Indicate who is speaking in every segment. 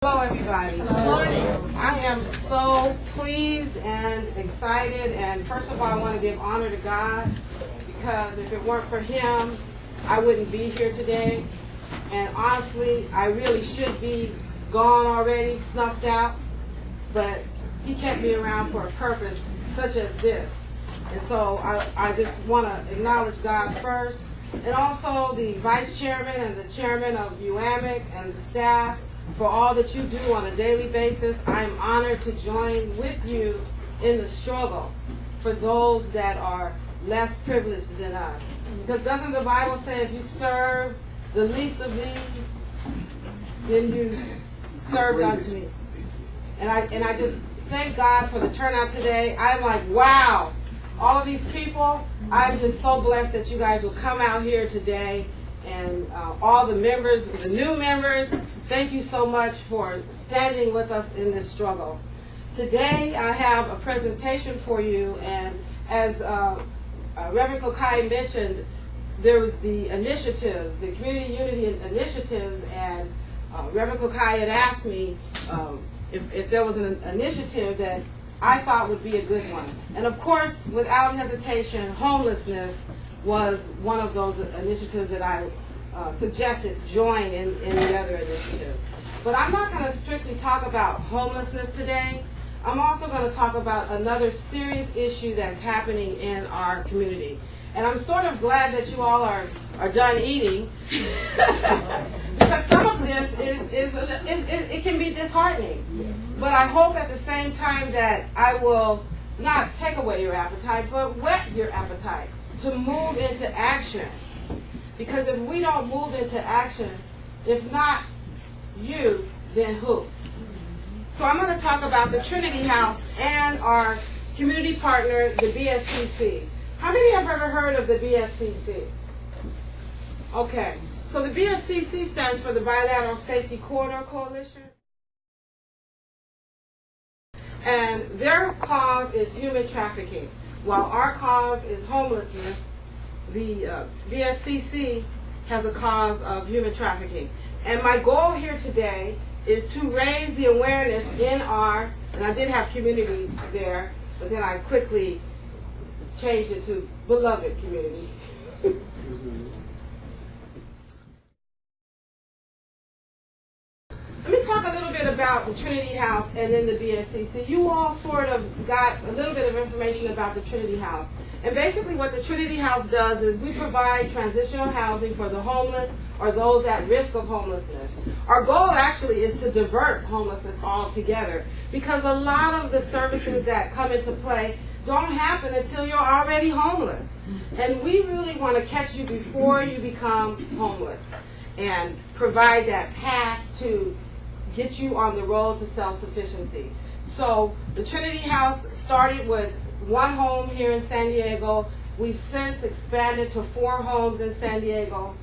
Speaker 1: Hello everybody. Good morning. I am so pleased and excited, and first of all I want to give honor to God, because if it weren't for Him I wouldn't be here today, and honestly I really should be gone already, snuffed out, but He kept me around for a purpose such as this. And so I just want to acknowledge God first, and also the Vice Chairman and the Chairman of UAMIC and the staff for all that you do on a daily basis. I am honored to join with you in the struggle for those that are less privileged than us. Because doesn't the Bible say if you serve the least of these, then you served unto me? And I just thank God for the turnout today. I'm like, wow, all of these people, I'm just so blessed that you guys will come out here today. And all the members, the new members, thank you so much for standing with us in this struggle. Today I have a presentation for you, and as Reverend Kokai mentioned, there was the initiatives, the community unity initiatives, and Reverend Kokai had asked me if there was an initiative that I thought would be a good one. And of course, without hesitation, homelessness was one of those initiatives that I suggested join in the other initiatives. But I'm not going to strictly talk about homelessness today. I'm also going to talk about another serious issue that's happening in our community. And I'm sort of glad that you all are done eating, because some of this it can be disheartening. But I hope at the same time that I will not take away your appetite, but whet your appetite to move into action. Because if we don't move into action, if not you, then who? So I'm going to talk about the Trinity House and our community partner, the BSCC. How many have ever heard of the BSCC? Okay. So the BSCC stands for the Bilateral Safety Corridor Coalition. And their cause is human trafficking, while our cause is homelessness. The BSCC has a cause of human trafficking. And my goal here today is to raise the awareness in our, and I did have community there, but then I quickly changed it to beloved community. Let me talk a little bit about the Trinity House and then the BSCC. You all sort of got a little bit of information about the Trinity House. And basically what the Trinity House does is we provide transitional housing for the homeless or those at risk of homelessness. Our goal actually is to divert homelessness altogether, because a lot of the services that come into play don't happen until you're already homeless. And we really want to catch you before you become homeless and provide that path to get you on the road to self-sufficiency. So the Trinity House started with one home here in San Diego. We've since expanded to 4 homes in San Diego.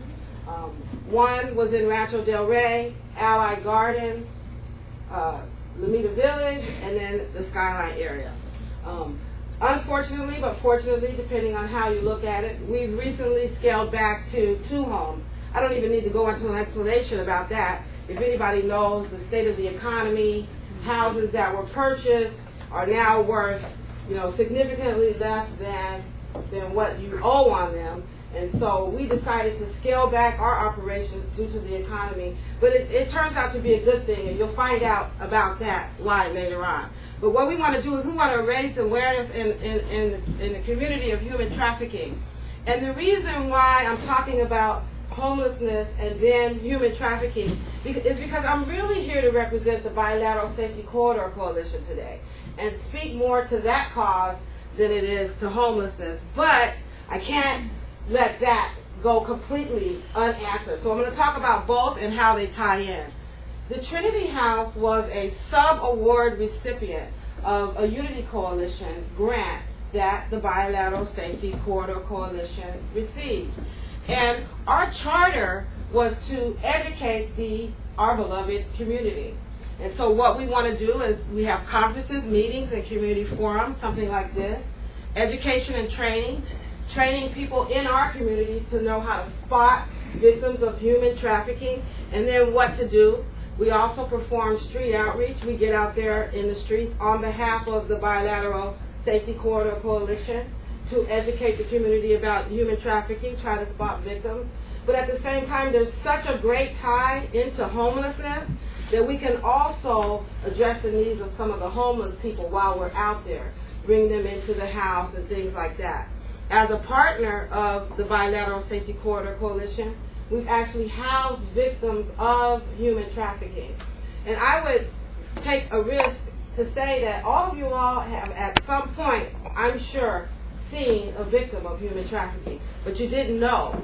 Speaker 1: One was in Rancho Del Rey, Allied Gardens, Lomita Village, and then the Skyline area. Unfortunately, but fortunately, depending on how you look at it, we've recently scaled back to 2 homes. I don't even need to go into an explanation about that. If anybody knows the state of the economy, houses that were purchased are now worth, significantly less than what you owe on them. And so we decided to scale back our operations due to the economy. But it turns out to be a good thing, and you'll find out about that why later on. But what we want to do is we want to raise awareness in the community of human trafficking. And the reason why I'm talking about homelessness and then human trafficking is because I'm really here to represent the Bilateral Safety Corridor Coalition today and speak more to that cause than it is to homelessness. But I can't let that go completely unanswered. So I'm going to talk about both and how they tie in. The Trinity House was a sub-award recipient of a Unity Coalition grant that the Bilateral Safety Corridor Coalition received. And our charter was to educate our beloved community. And so what we want to do is we have conferences, meetings, and community forums, something like this, education and training people in our community to know how to spot victims of human trafficking, and then what to do. We also perform street outreach. We get out there in the streets on behalf of the Bilateral Safety Corridor Coalition to educate the community about human trafficking, try to spot victims. But at the same time, there's such a great tie into homelessness that we can also address the needs of some of the homeless people while we're out there, bring them into the house and things like that. As a partner of the Bilateral Safety Corridor Coalition, we've actually housed victims of human trafficking. And I would take a risk to say that all of you all have at some point, I'm sure, seen a victim of human trafficking, but you didn't know.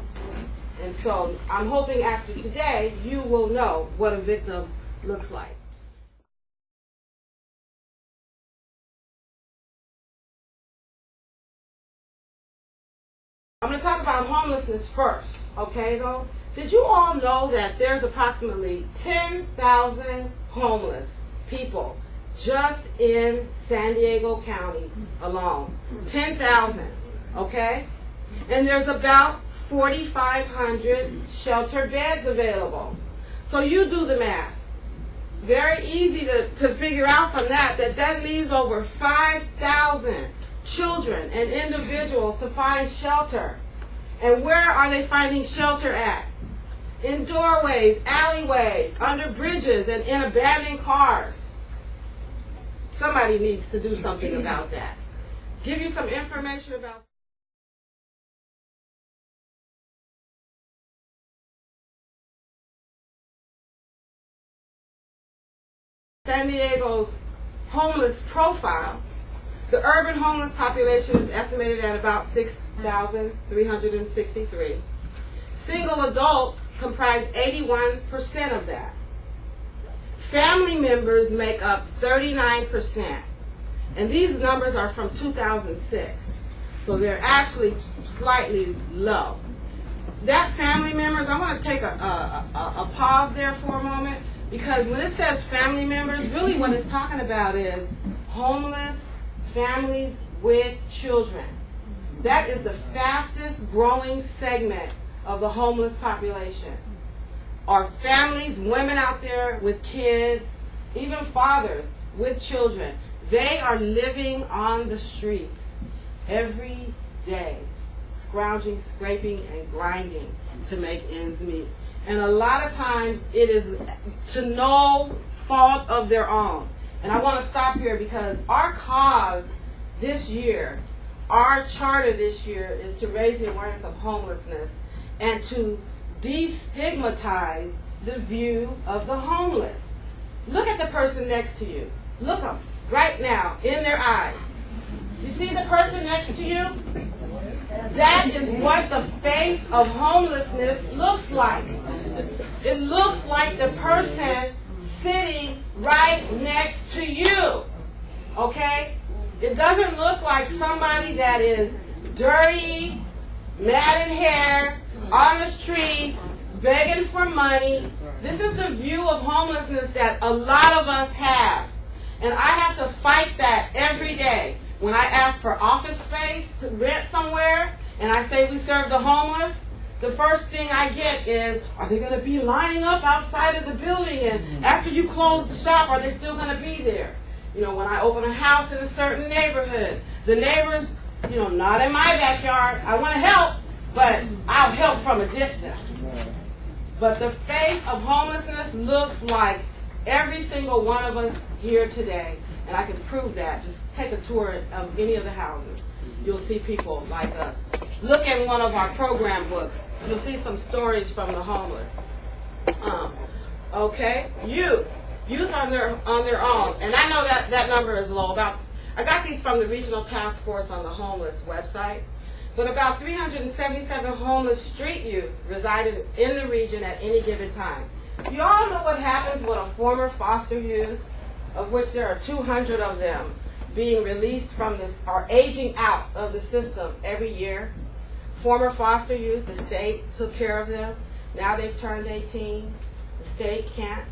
Speaker 1: And so I'm hoping after today you will know what a victim looks like. I'm going to talk about homelessness first, okay though? Did you all know that there's approximately 10,000 homeless people just in San Diego County alone? 10,000, okay? And there's about 4,500 shelter beds available. So you do the math. Very easy to figure out from that leaves over 5,000 children and individuals to find shelter. And where are they finding shelter at? In doorways, alleyways, under bridges, and in abandoned cars. Somebody needs to do something about that. Give you some information about San Diego's homeless profile. The urban homeless population is estimated at about 6,363. Single adults comprise 81% of that. Family members make up 39%. And these numbers are from 2006. So they're actually slightly low. That family members, I want to take a pause there for a moment, because when it says family members, really what it's talking about is homeless families with children. That is the fastest growing segment of the homeless population. Are families, women out there with kids, even fathers with children. They are living on the streets every day, scrounging, scraping, and grinding to make ends meet. And a lot of times it is to no fault of their own. And I want to stop here because our cause this year, our charter this year, is to raise the awareness of homelessness and to destigmatize the view of the homeless. Look at the person next to you. Look them right now in their eyes. You see the person next to you? That is what the face of homelessness looks like. It looks like the person sitting right next to you. Okay? It doesn't look like somebody that is dirty, matted hair, on the streets, begging for money. This is the view of homelessness that a lot of us have. And I have to fight that every day. When I ask for office space to rent somewhere, and I say we serve the homeless, the first thing I get is, are they going to be lining up outside of the building? And after you close the shop, are they still going to be there? You know, when I open a house in a certain neighborhood, the neighbors, you know, not in my backyard. I want to help, but I'll help from a distance. But the face of homelessness looks like every single one of us here today. And I can prove that. Just take a tour of any of the houses. You'll see people like us. Look at one of our program books. You'll see some stories from the homeless. Okay, youth on their own, and I know that number is low. I got these from the Regional Task Force on the Homeless website, but about 377 homeless street youth resided in the region at any given time. You all know what happens when a former foster youth, of which there are 200 of them, being released from this or aging out of the system every year. Former foster youth, the state took care of them. Now they've turned 18. The state can't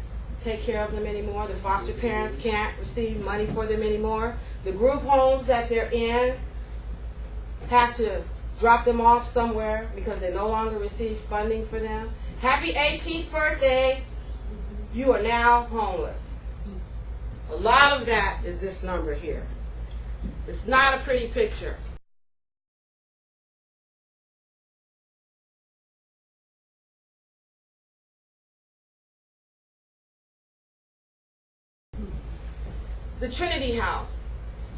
Speaker 1: take care of them anymore. The foster parents can't receive money for them anymore. The group homes that they're in have to drop them off somewhere because they no longer receive funding for them. Happy 18th birthday. you are now homeless. A lot of that is this number here. It's not a pretty picture. The Trinity House,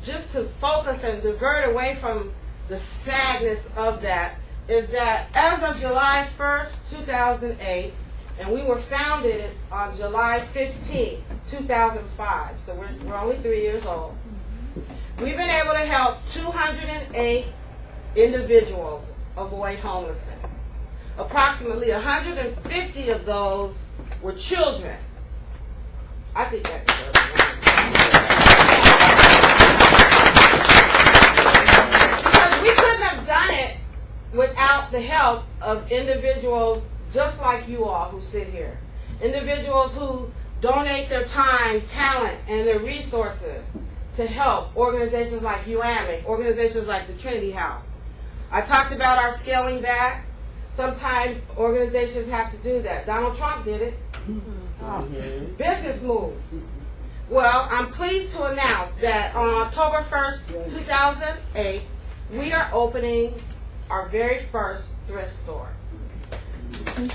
Speaker 1: just to focus and divert away from the sadness of that, is that as of July 1st, 2008, and we were founded on July 15, 2005, so we're only 3 years old, we've been able to help 208 individuals avoid homelessness. Approximately 150 of those were children. I think that deserves because we couldn't have done it without the help of individuals just like you all who sit here. Individuals who donate their time, talent, and their resources to help organizations like UAMIC, organizations like the Trinity House. I talked about our scaling back. Sometimes organizations have to do that. Donald Trump did it. Business moves. Well, I'm pleased to announce that on October 1st, 2008, we are opening our very first thrift store. I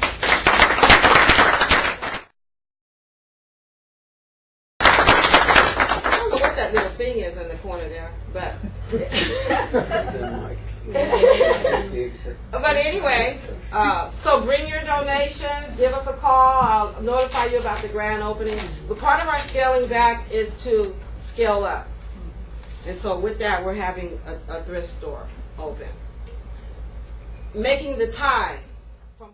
Speaker 1: don't know what that little thing is in the corner there, but but anyway, so bring your donations, give us a call, I'll notify you about the grand opening. But part of our scaling back is to scale up. And so with that, we're having a thrift store open. Making the tie from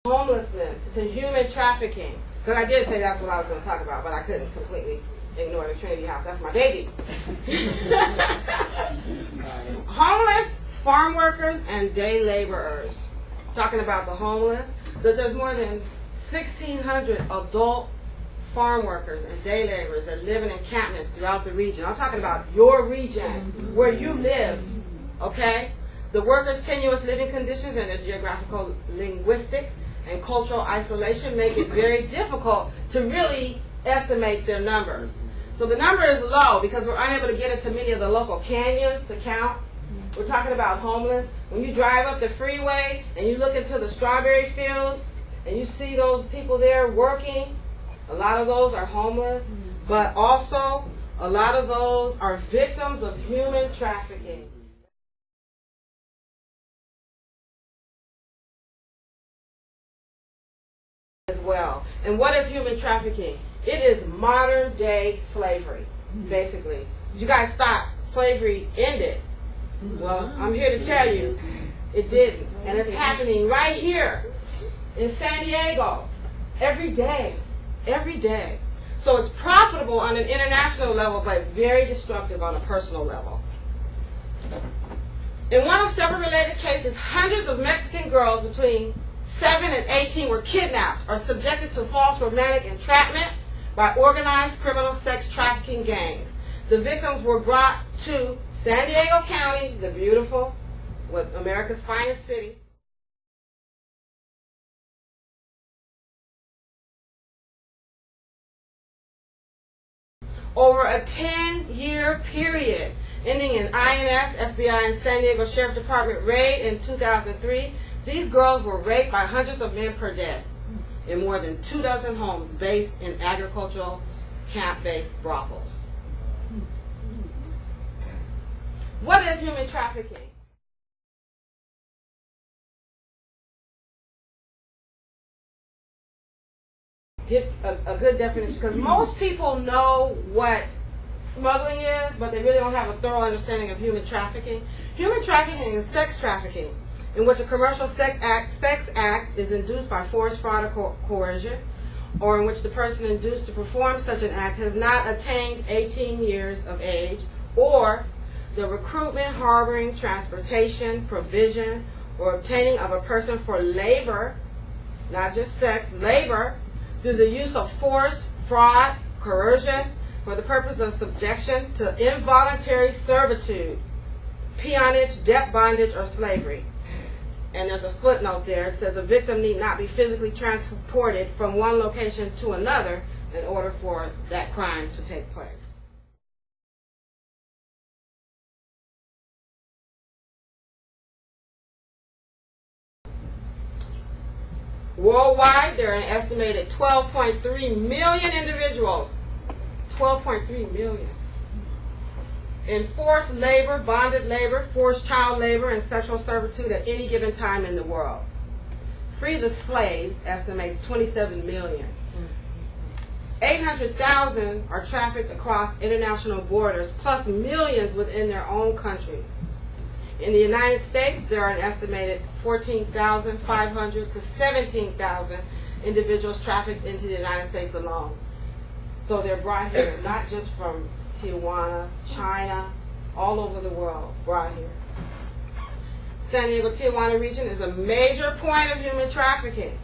Speaker 1: homelessness to human trafficking. Because I did say that's what I was going to talk about, but I couldn't completely ignore the Trinity House. That's my baby. Homeless, farm workers, and day laborers. Talking about the homeless, that there's more than 1,600 adult farm workers and day laborers that live in encampments throughout the region. I'm talking about your region, where you live, okay? The workers' tenuous living conditions and their geographical, linguistic, and cultural isolation make it very difficult to really estimate their numbers. So the number is low because we're unable to get into many of the local canyons to count. We're talking about homeless. When you drive up the freeway and you look into the strawberry fields and you see those people there working, a lot of those are homeless, but also a lot of those are victims of human trafficking. As well. And what is human trafficking? It is modern day slavery, basically. Did you guys thought slavery ended? Well, I'm here to tell you it didn't. And it's happening right here in San Diego every day. Every day. So it's profitable on an international level, but very destructive on a personal level. In one of several related cases, hundreds of Mexican girls between 7 and 18 were kidnapped or subjected to false romantic entrapment by organized criminal sex trafficking gangs. The victims were brought to San Diego County, the beautiful, America's finest city. Over a 10-year period, ending in INS, FBI, and San Diego Sheriff Department raid in 2003, these girls were raped by hundreds of men per day in more than 24 homes based in agricultural camp-based brothels. What is human trafficking? Give a good definition, because most people know what smuggling is, but they really don't have a thorough understanding of human trafficking. Human trafficking is sex trafficking, in which a commercial sex act is induced by force, fraud, or coercion, or in which the person induced to perform such an act has not attained 18 years of age, or the recruitment, harboring, transportation, provision, or obtaining of a person for labor, not just sex, labor, through the use of force, fraud, coercion, for the purpose of subjection to involuntary servitude, peonage, debt bondage, or slavery. And there's a footnote there. It says a victim need not be physically transported from one location to another in order for that crime to take place. Worldwide, there are an estimated 12.3 million individuals, 12.3 million, in forced labor, bonded labor, forced child labor, and sexual servitude at any given time in the world. Free the slaves estimates 27 million. 800,000 are trafficked across international borders, plus millions within their own country. In the United States, there are an estimated 14,500 to 17,000 individuals trafficked into the United States alone. So they're brought here, not just from Tijuana, China, all over the world, brought here. San Diego-Tijuana region is a major point of human trafficking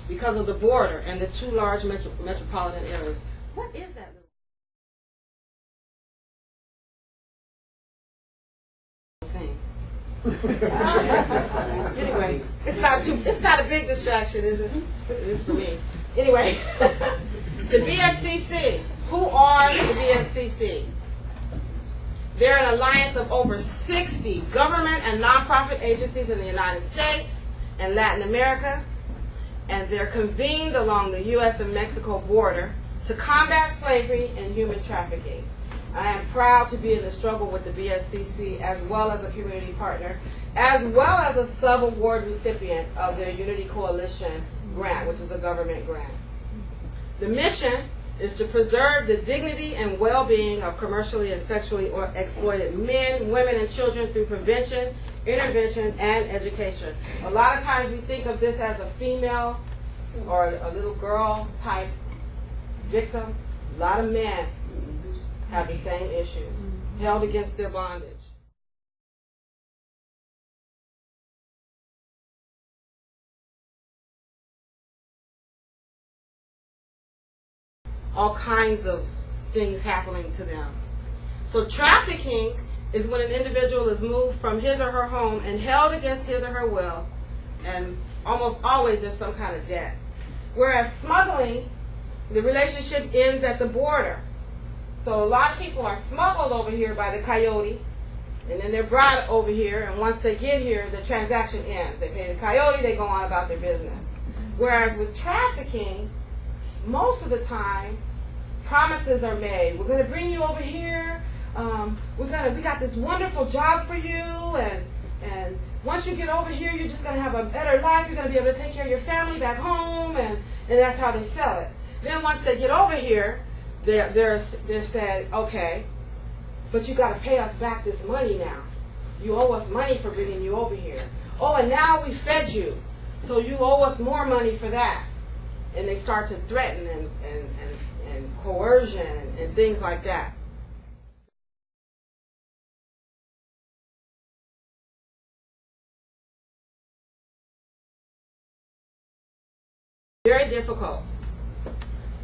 Speaker 1: because of the border and the two large metropolitan areas. What is that? Anyway, it's not a big distraction, is it? It is for me. Anyway, the BSCC. Who are the BSCC? They're an alliance of over 60 government and nonprofit agencies in the United States and Latin America, and they're convened along the U.S. and Mexico border to combat slavery and human trafficking. I am proud to be in the struggle with the BSCC as well as a community partner, as well as a sub-award recipient of their Unity Coalition grant, which is a government grant. The mission is to preserve the dignity and well-being of commercially and sexually exploited men, women, and children through prevention, intervention, and education. A lot of times we think of this as a female or a little girl type victim. A lot of men have the same issues, held against their bondage. All kinds of things happening to them. So trafficking is when an individual is moved from his or her home and held against his or her will, and almost always there's some kind of debt. Whereas smuggling, the relationship ends at the border. So a lot of people are smuggled over here by the coyote, and then they're brought over here, and once they get here, the transaction ends. They pay the coyote, they go on about their business. Whereas with trafficking, most of the time, promises are made. We're going to bring you over here. We got this wonderful job for you, and once you get over here, you're just going to have a better life. You're going to be able to take care of your family back home, and that's how they sell it. Then once they get over here, they're said, okay, but you got to pay us back this money now. You owe us money for bringing you over here. Oh, and now we fed you, so you owe us more money for that. And they start to threaten and coercion and things like that. Very difficult.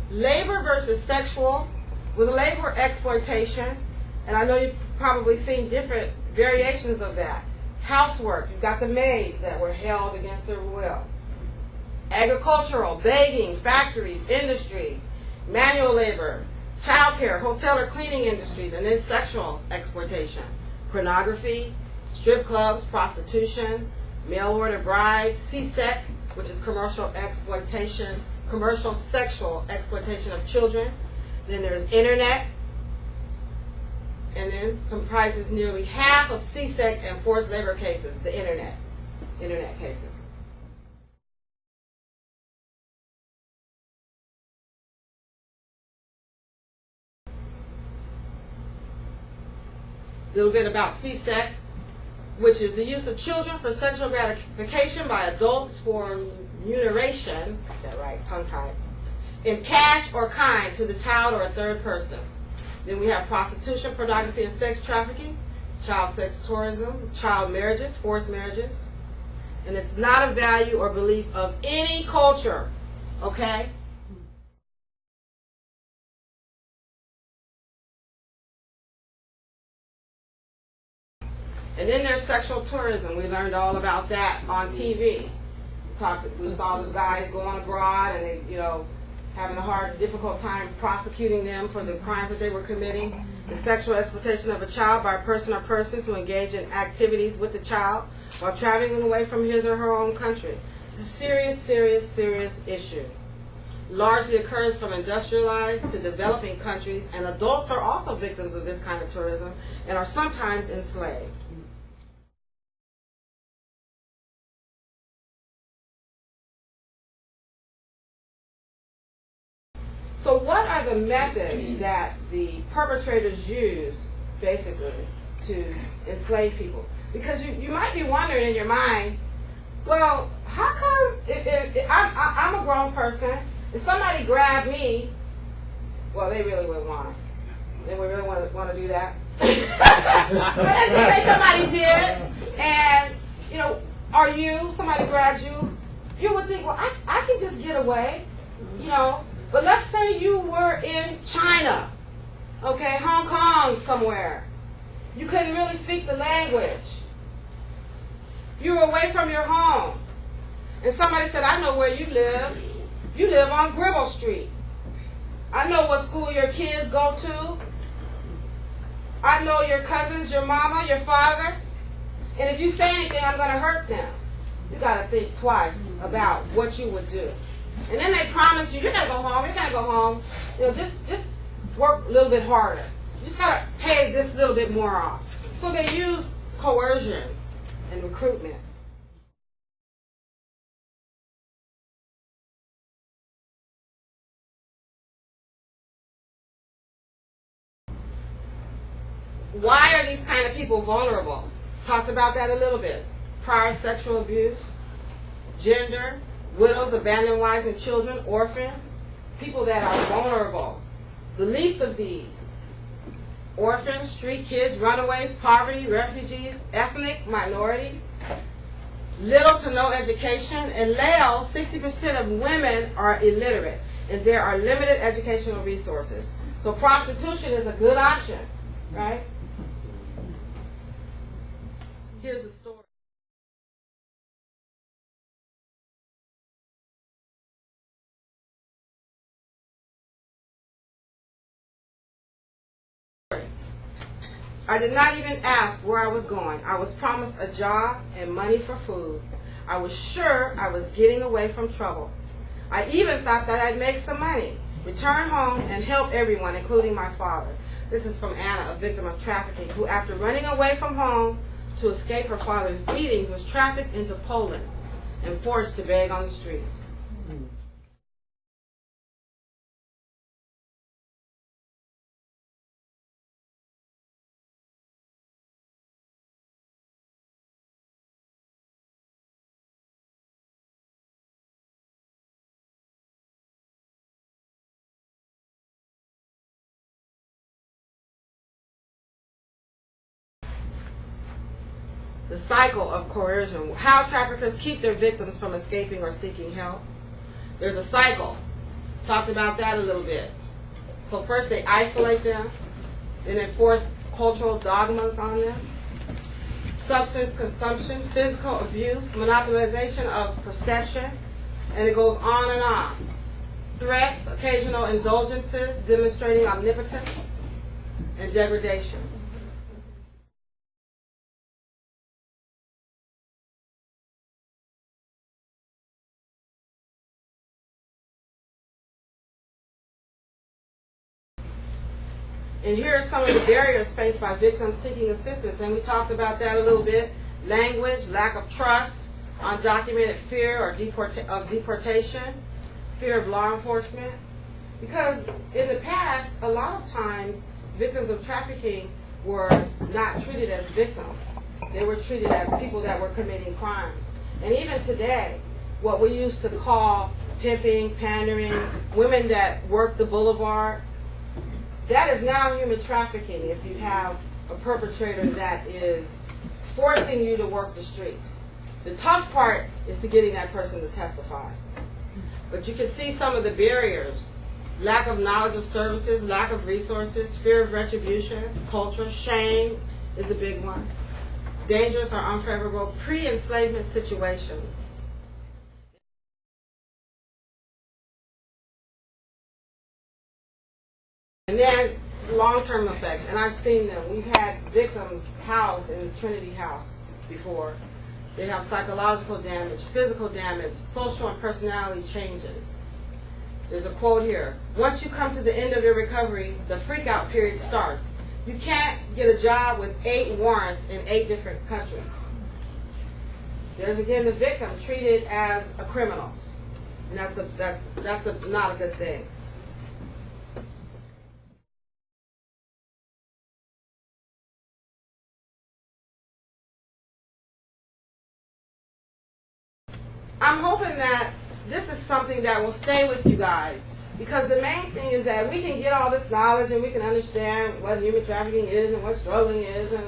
Speaker 1: Labor versus sexual. With labor exploitation, and I know you've probably seen different variations of that. Housework, you've got the maids that were held against their will. Agricultural, begging, factories, industry, manual labor, childcare, hotel or cleaning industries, and then sexual exploitation. Pornography, strip clubs, prostitution, mail order brides, CSEC, which is commercial exploitation, commercial sexual exploitation of children. Then there's internet, and then comprises nearly half of CSEC and forced labor cases, the internet cases. A little bit about CSEC, which is the use of children for sexual gratification by adults for remuneration, is that right, tongue-tied, in cash or kind to the child or a third person. Then we have prostitution, pornography, and sex trafficking, child sex tourism, child marriages, forced marriages. And it's not a value or belief of any culture, okay? And then there's sexual tourism. We learned all about that on TV. We saw the guys going abroad and they, having a difficult time prosecuting them for the crimes that they were committing. The sexual exploitation of a child by a person or persons who engage in activities with the child while traveling away from his or her own country. It's a serious, serious, serious issue. Largely occurs from industrialized to developing countries, and adults are also victims of this kind of tourism and are sometimes enslaved. So what are the methods that the perpetrators use, basically, to enslave people? Because you might be wondering in your mind, well, how come if I'm a grown person, if somebody grabbed me, well, they really wouldn't want to. They would really want to do that. But let's just say somebody did, and, somebody grabbed you, you would think, well, I can just get away, But let's say you were in China, okay, Hong Kong somewhere. You couldn't really speak the language. You were away from your home. And somebody said, I know where you live. You live on Gribble Street. I know what school your kids go to. I know your cousins, your mama, your father. And if you say anything, I'm going to hurt them. You got to think twice about what you would do. And then they promise you're going to go home, you're going to go home. Just work a little bit harder. You just got to pay this little bit more off. So they use coercion and recruitment. Why are these kind of people vulnerable? Talked about that a little bit. Prior sexual abuse, gender, widows, abandoned wives and children, orphans, people that are vulnerable. The least of these: orphans, street kids, runaways, poverty, refugees, ethnic minorities, little to no education, and Laos, 60% of women are illiterate, and there are limited educational resources. So prostitution is a good option, right? Here's a story. I did not even ask where I was going. I was promised a job and money for food. I was sure I was getting away from trouble. I even thought that I'd make some money, return home, and help everyone, including my father. This is from Anna, a victim of trafficking, who after running away from home to escape her father's beatings was trafficked into Poland and forced to beg on the streets. The cycle of coercion, how traffickers keep their victims from escaping or seeking help. There's a cycle. Talked about that a little bit. So first they isolate them, then they force cultural dogmas on them. Substance consumption, physical abuse, monopolization of perception, and it goes on and on. Threats, occasional indulgences demonstrating omnipotence, and degradation. And here are some of the barriers faced by victims seeking assistance. And we talked about that a little bit. Language, lack of trust, undocumented fear or deportation, fear of law enforcement. Because in the past, a lot of times, victims of trafficking were not treated as victims. They were treated as people that were committing crimes. And even today, what we used to call pimping, pandering, women that work the boulevard, that is now human trafficking if you have a perpetrator that is forcing you to work the streets. The tough part is to getting that person to testify. But you can see some of the barriers. Lack of knowledge of services, lack of resources, fear of retribution, culture, shame is a big one. dangerous or unfavorable pre-enslavement situations. And then long-term effects, and I've seen them. We've had victims housed in Trinity House before. They have psychological damage, physical damage, social and personality changes. There's a quote here. Once you come to the end of your recovery, the freak-out period starts. You can't get a job with 8 warrants in 8 different countries. There's again the victim treated as a criminal, and that's not a good thing. I'm hoping that this is something that will stay with you guys, because the main thing is that we can get all this knowledge and we can understand what human trafficking is and what struggling is, and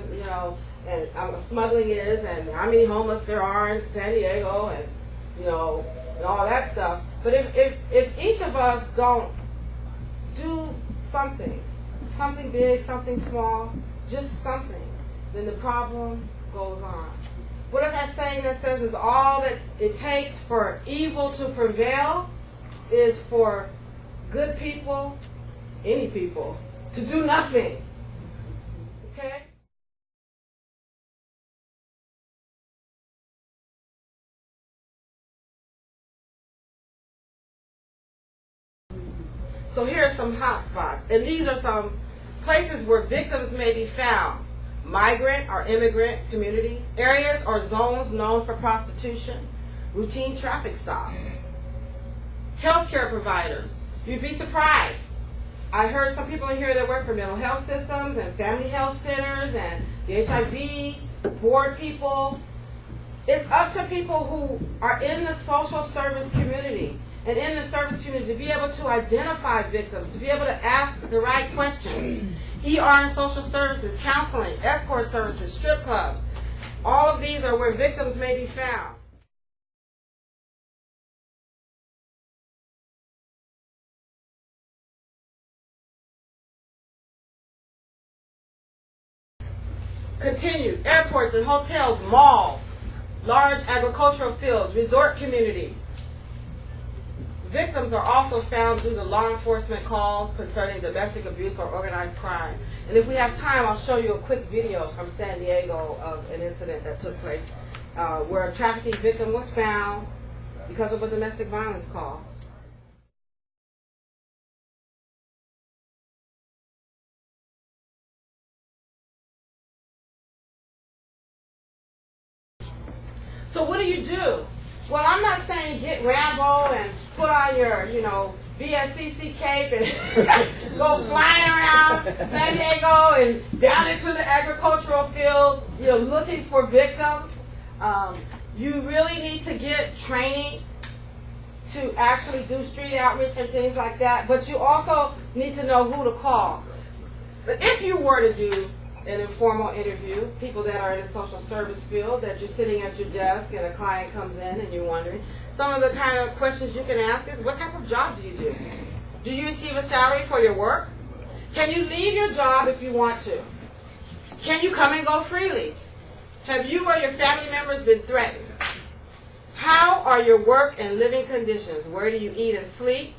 Speaker 1: and smuggling is, and how many homeless there are in San Diego, and and all that stuff. But if each of us don't do something big, something small, just something, then the problem goes on. What is that saying that says is all that it takes for evil to prevail is for good people, any people, to do nothing. Okay? So here are some hot spots, and these are some places where victims may be found. Migrant or immigrant communities, areas or zones known for prostitution, routine traffic stops, healthcare providers. You'd be surprised. I heard some people in here that work for mental health systems and family health centers and the HIV board people. It's up to people who are in the social service community and in the service community to be able to identify victims, to be able to ask the right questions. ER and social services, counseling, escort services, strip clubs. All of these are where victims may be found. Continued, airports and hotels, malls, large agricultural fields, resort communities. Victims are also found due to law enforcement calls concerning domestic abuse or organized crime. And if we have time, I'll show you a quick video from San Diego of an incident that took place where a trafficking victim was found because of a domestic violence call. So what do? Well, I'm not saying get Rambo and put on your, BSCC cape and go flying around San Diego and down into the agricultural fields, looking for victims. You really need to get training to actually do street outreach and things like that, but you also need to know who to call. But if you were to do an informal interview, people that are in the social service field, that you're sitting at your desk and a client comes in and you're wondering, some of the kind of questions you can ask is, what type of job do you do? Do you receive a salary for your work? Can you leave your job if you want to? Can you come and go freely? Have you or your family members been threatened? How are your work and living conditions? Where do you eat and sleep?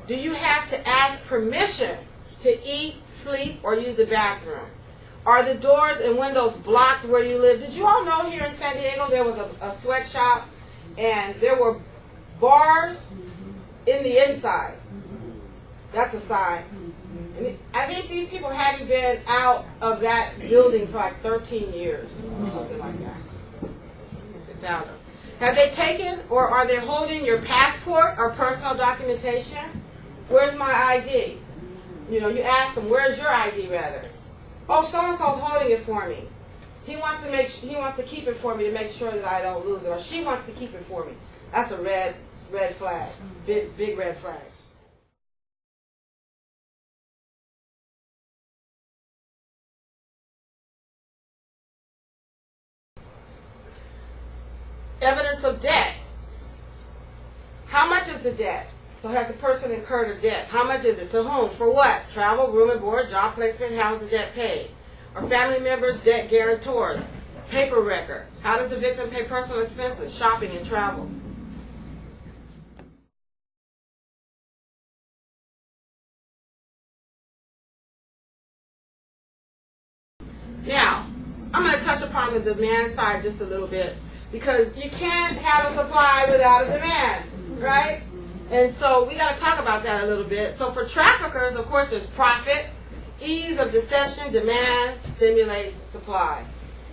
Speaker 1: Do you have to ask permission to eat, sleep, or use the bathroom? Are the doors and windows blocked where you live? Did you all know here in San Diego there was a sweatshop and there were bars in the inside? That's a sign. And I think these people hadn't been out of that building for like 13 years, something like that. They found them. Have they taken or are they holding your passport or personal documentation? Where's my ID? You ask them, where's your ID rather? Oh, so-and-so's holding it for me. He wants to keep it for me to make sure that I don't lose it, or she wants to keep it for me. That's a red flag, big red flag. Evidence of debt. How much is the debt? So has the person incurred a debt? How much is it? To whom? For what? Travel, room and board, job placement, how is the debt paid? Are family members debt guarantors? paper wrecker. How does the victim pay personal expenses? Shopping and travel. Now, I'm going to touch upon the demand side just a little bit, because you can't have a supply without a demand, right? And so we got to talk about that a little bit. So for traffickers, of course, there's profit. Ease of deception, demand stimulates supply.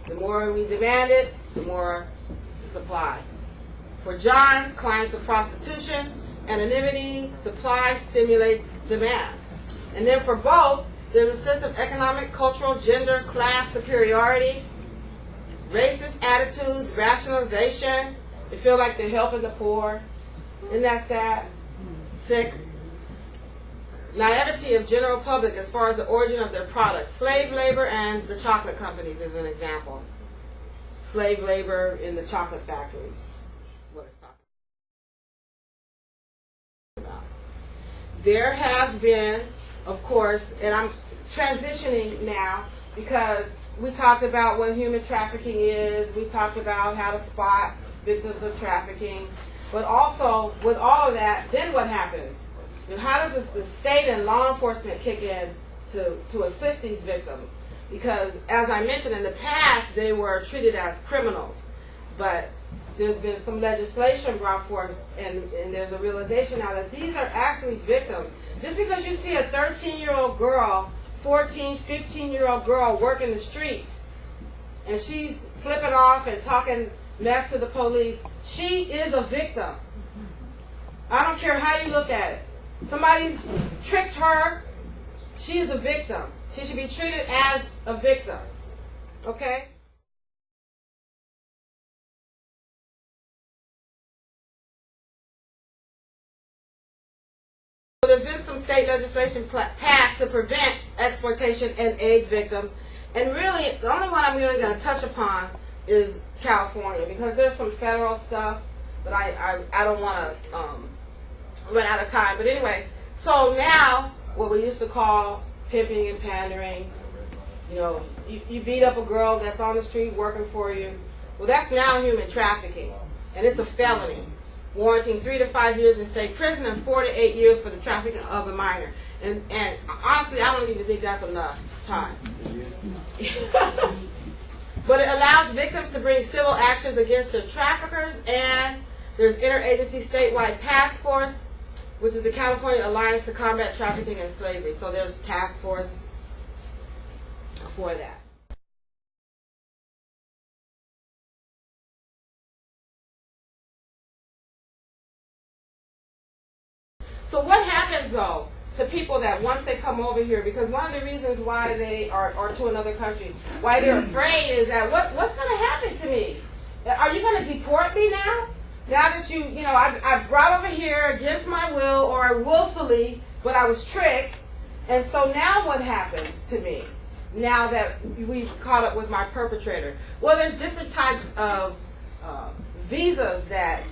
Speaker 1: The more we demand it, the more the supply. For Johns, clients of prostitution, anonymity, supply stimulates demand. And then for both, there's a sense of economic, cultural, gender, class superiority, racist attitudes, rationalization. They feel like they're helping the poor. Isn't that sad? Sick. Naivety of general public as far as the origin of their products. Slave labor and the chocolate companies is an example. Slave labor in the chocolate factories is what it's talking about. There has been, of course, and I'm transitioning now because we talked about what human trafficking is. We talked about how to spot victims of trafficking. But also, with all of that, then what happens? And how does the state and law enforcement kick in to assist these victims? Because, as I mentioned, in the past, they were treated as criminals. But there's been some legislation brought forth, and there's a realization now that these are actually victims. Just because you see a 13-year-old girl, 14, 15-year-old girl working the streets, and she's flipping off and talking mess to the police, she is a victim. I don't care how you look at it. Somebody tricked her. She is a victim. She should be treated as a victim. Okay? So there's been some state legislation passed to prevent exploitation and aid victims. And really, the only one I'm really going to touch upon is California, because there's some federal stuff, but I don't want to run out of time. But anyway, so now what we used to call pimping and pandering, you know, you beat up a girl that's on the street working for you. Well, that's now human trafficking, and it's a felony, warranting 3 to 5 years in state prison and 4 to 8 years for the trafficking of a minor. And honestly, I don't even think that's enough time. But it allows victims to bring civil actions against their traffickers, and there's interagency statewide task force, which is the California Alliance to Combat Trafficking and Slavery. So there's task force for that. So what happens, though, to people that once they come over here, because one of the reasons why they are to another country, why they're afraid is that what's going to happen to me? Are you going to deport me now? Now that I've brought over here against my will or willfully, but I was tricked, and so now what happens to me? Now that we've caught up with my perpetrator. Well, there's different types of visas that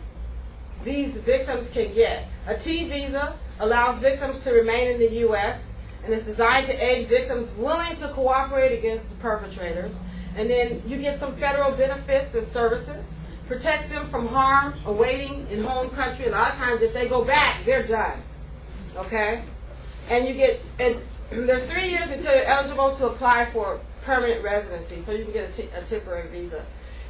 Speaker 1: these victims can get. A T visa allows victims to remain in the U.S. and is designed to aid victims willing to cooperate against the perpetrators. And then you get some federal benefits and services, protects them from harm awaiting in home country. A lot of times if they go back, they're done. Okay? And there's 3 years until you're eligible to apply for permanent residency, so you can get a temporary visa.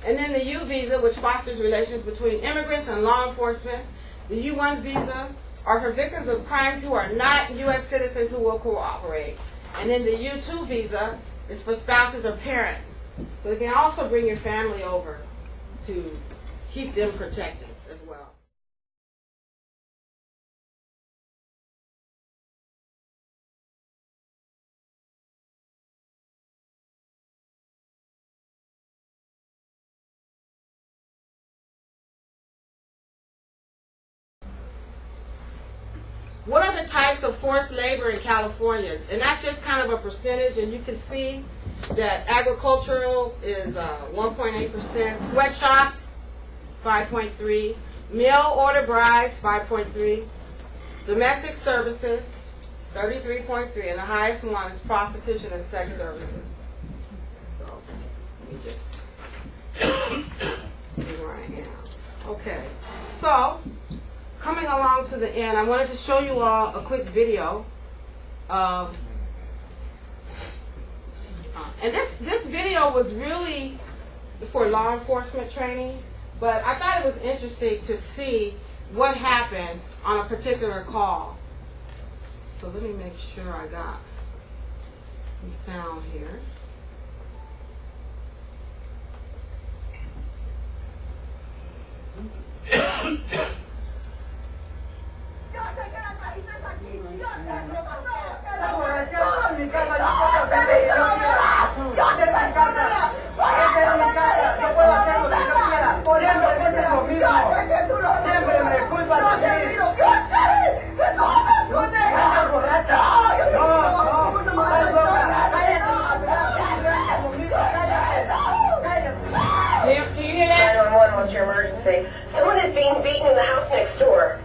Speaker 1: And then the U visa, which fosters relations between immigrants and law enforcement. The U1 visa are for victims of crimes who are not U.S. citizens who will cooperate. And then the U2 visa is for spouses or parents. So you can also bring your family over to keep them protected as well. What are the types of forced labor in California? And that's just kind of a percentage, and you can see that agricultural is 1.8%, sweatshops 5.3%, mail order brides 5.3%, domestic services 33.3%, and the highest one is prostitution and sex services. So let me just Where I am. Okay. So, coming along to the end, I wanted to show you all a quick video of, and this video was really for law enforcement training, but I thought it was interesting to see what happened on a particular call. So let me make sure I got some sound here.
Speaker 2: What's your emergency? Someone is being beaten in the house next door.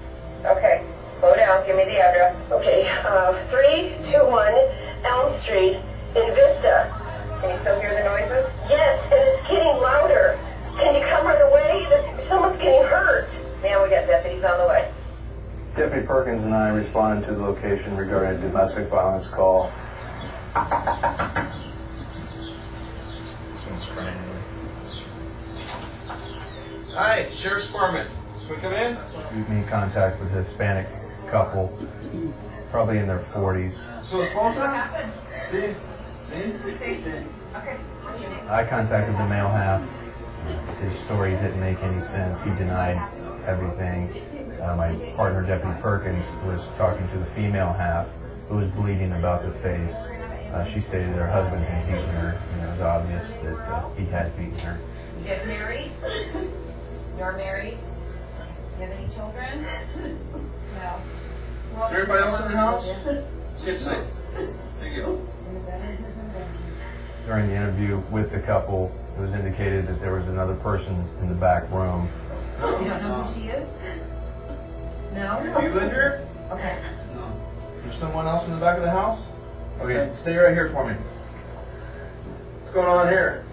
Speaker 2: Okay, slow down. Give me the address. Okay, 321 Elm Street in Vista. Can you still hear the noises? Yes, and it's getting louder. Can you come right away? Someone's getting hurt. Man, we got deputies on the way.
Speaker 3: Deputy Perkins and I responded to the location regarding a domestic violence call.
Speaker 4: Someone's crying. Hi, Sheriff's Department. Can we come in?
Speaker 3: We made contact with a Hispanic couple, probably in their 40s.
Speaker 4: So it's What
Speaker 2: happened?
Speaker 4: See?
Speaker 2: Okay.
Speaker 3: I contacted the male half. His story didn't make any sense. He denied everything. My partner, Deputy Perkins, was talking to the female half, who was bleeding about the face. She stated her husband had beaten her, and it was obvious that he had beaten her.
Speaker 2: Get married? You're married? You have any children? No. Well,
Speaker 4: Is there anybody else in the house? See if safe. Thank you.
Speaker 3: During the interview with the couple, it was indicated that there was another person in the back room.
Speaker 2: You don't know who she is? No?
Speaker 4: Do you live here?
Speaker 2: Okay.
Speaker 4: No. There's someone else in the back of the house? Okay, stay right here for me. What's going on here?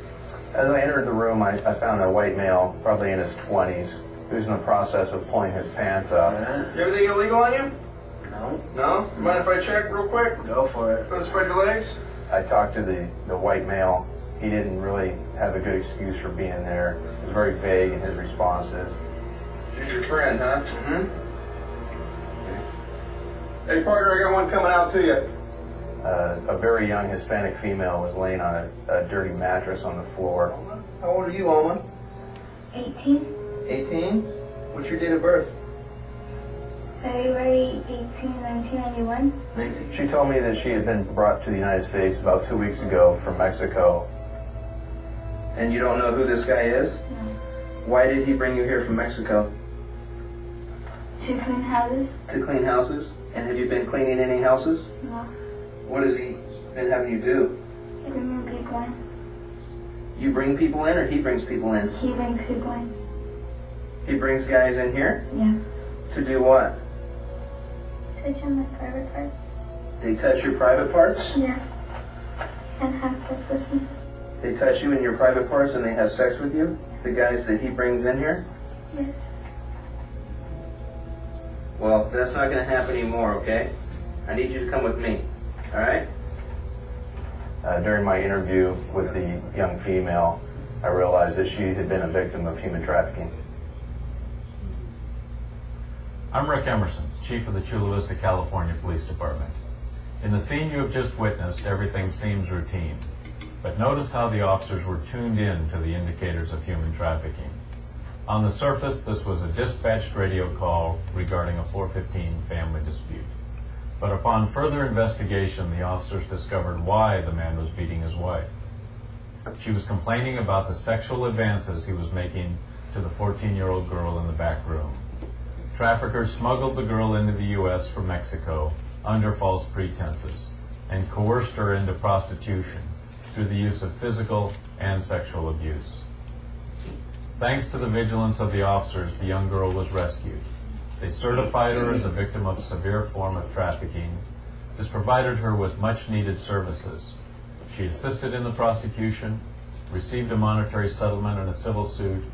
Speaker 3: As I entered the room, I found a white male, probably in his 20s, who's in the process of pulling his pants up.
Speaker 4: Everything illegal on you?
Speaker 3: No.
Speaker 4: No? Mind if I check real quick?
Speaker 3: Go for it.
Speaker 4: Go spread your legs?
Speaker 3: I talked to the white male. He didn't really have a good excuse for being there. He was very vague in his responses.
Speaker 4: She's your friend, huh? Mm-hmm. Hey, partner, I got one coming out to you.
Speaker 3: A very young Hispanic female was laying on a dirty mattress on the floor.
Speaker 4: How old are you, Alma?
Speaker 5: 18,
Speaker 4: 18? What's your date of birth?
Speaker 5: February 18, 1991.
Speaker 4: 19.
Speaker 3: She told me that she had been brought to the United States about 2 weeks ago from Mexico.
Speaker 4: And you don't know who this guy is?
Speaker 5: No.
Speaker 4: Why did he bring you here from Mexico?
Speaker 5: To clean houses?
Speaker 4: To clean houses? And have you been cleaning any houses?
Speaker 5: No.
Speaker 4: What has he been having you do?
Speaker 5: Bringing people in.
Speaker 4: You bring people in, or he brings people in?
Speaker 5: He brings people in.
Speaker 4: He brings guys in here?
Speaker 5: Yeah.
Speaker 4: To do what?
Speaker 5: Touch on my private parts?
Speaker 4: They touch your private parts?
Speaker 5: Yeah. And have sex with me.
Speaker 4: They touch you in your private parts and they have sex with you? The guys that he brings in here?
Speaker 5: Yes.
Speaker 4: Well, that's not going to happen anymore, okay? I need you to come with me. All right?
Speaker 3: During my interview with the young female, I realized that she had been a victim of human trafficking.
Speaker 6: I'm Rick Emerson, Chief of the Chula Vista, California Police Department. In the scene you have just witnessed, everything seems routine. But notice how the officers were tuned in to the indicators of human trafficking. On the surface, this was a dispatched radio call regarding a 415 family dispute. But upon further investigation, the officers discovered why the man was beating his wife. She was complaining about the sexual advances he was making to the 14-year-old girl in the back room. Traffickers smuggled the girl into the U.S. from Mexico under false pretenses and coerced her into prostitution through the use of physical and sexual abuse. Thanks to the vigilance of the officers, the young girl was rescued. They certified her as a victim of a severe form of trafficking. This provided her with much-needed services. She assisted in the prosecution, received a monetary settlement and a civil suit,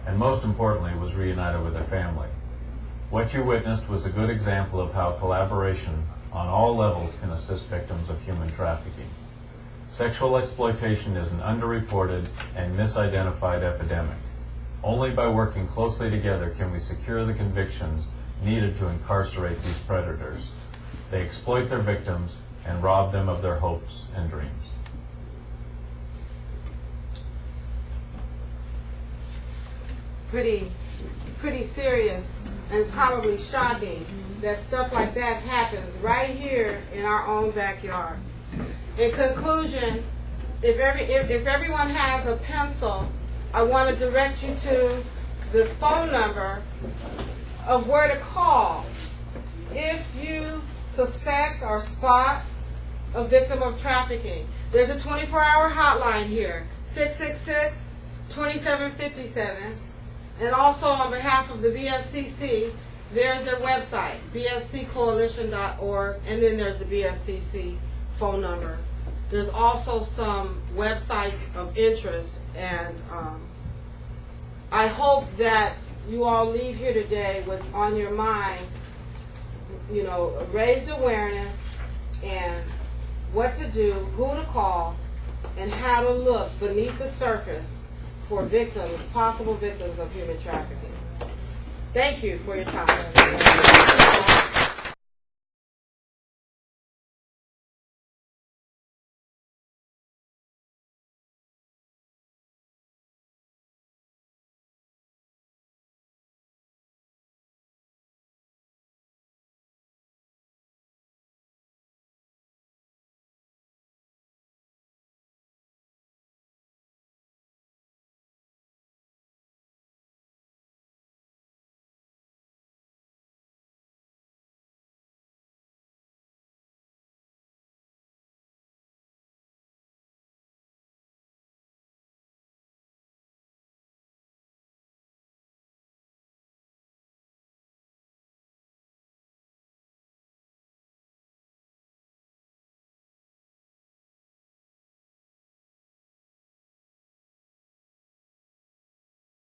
Speaker 6: and most importantly, was reunited with their family. What you witnessed was a good example of how collaboration on all levels can assist victims of human trafficking. Sexual exploitation is an underreported and misidentified epidemic. Only by working closely together can we secure the convictions needed to incarcerate these predators. They exploit their victims and rob them of their hopes and dreams.
Speaker 1: Pretty serious and probably shocking that stuff like that happens right here in our own backyard. In conclusion, if everyone has a pencil, I want to direct you to the phone number of where to call if you suspect or spot a victim of trafficking. There's a 24-hour hotline here, 666-2757. And also on behalf of the BSCC, there's their website, bsccoalition.org, and then there's the BSCC phone number. There's also some websites of interest, and I hope that you all leave here today with on your mind, raised awareness and what to do, who to call, and how to look beneath the surface for victims, possible victims of human trafficking. Thank you for your time.